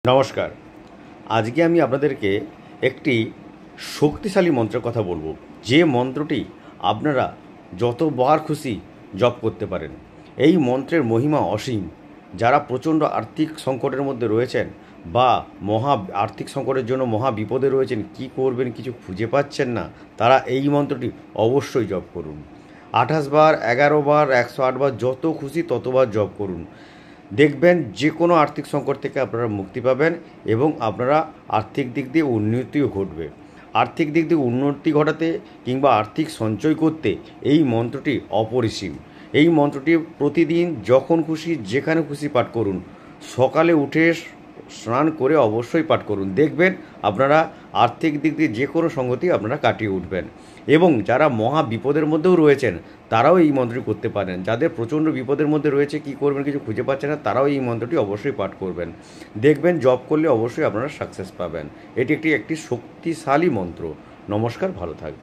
নমস্কার। আজকে আমি আপনাদেরকে একটি শক্তিশালী মন্ত্রের কথা বলবো, যে মন্ত্রটি আপনারা যতবার খুশি জপ করতে পারেন। এই মন্ত্রের মহিমা অসীম। যারা প্রচণ্ড আর্থিক সংকটের মধ্যে রয়েছেন বা আর্থিক সংকটের জন্য মহা বিপদে রয়েছেন, কি করবেন কিছু খুঁজে পাচ্ছেন না, তারা এই মন্ত্রটি অবশ্যই জপ করুন। 28 বার, 11 বার, 108 বার, যত খুশি ততবার জপ করুন। দেখবেন যে কোনো আর্থিক সংকট থেকে আপনারা মুক্তি পাবেন এবং আপনারা আর্থিক দিক দিয়ে উন্নতিও ঘটবে। আর্থিক দিক দিয়ে উন্নতি ঘটাতে কিংবা আর্থিক সঞ্চয় করতে এই মন্ত্রটি অপরিসীম। এই মন্ত্রটি প্রতিদিন যখন খুশি যেখানে খুশি পাঠ করুন। সকালে উঠে স্নান করে অবশ্যই পাঠ করুন। দেখবেন আপনারা আর্থিক দিক দিয়ে যে কোনো সংগতি আপনারা কাটিয়ে উঠবেন। এবং যারা মহা বিপদের মধ্যেও রয়েছেন তারাও এই মন্ত্রটি করতে পারেন। যাদের প্রচণ্ড বিপদের মধ্যে রয়েছে, কি করবেন কিছু খুঁজে পাচ্ছেন না, তারাও এই মন্ত্রটি অবশ্যই পাঠ করবেন। দেখবেন জপ করলে অবশ্যই আপনারা সাকসেস পাবেন। এটি একটি শক্তিশালী মন্ত্র। নমস্কার, ভালো থাকবেন।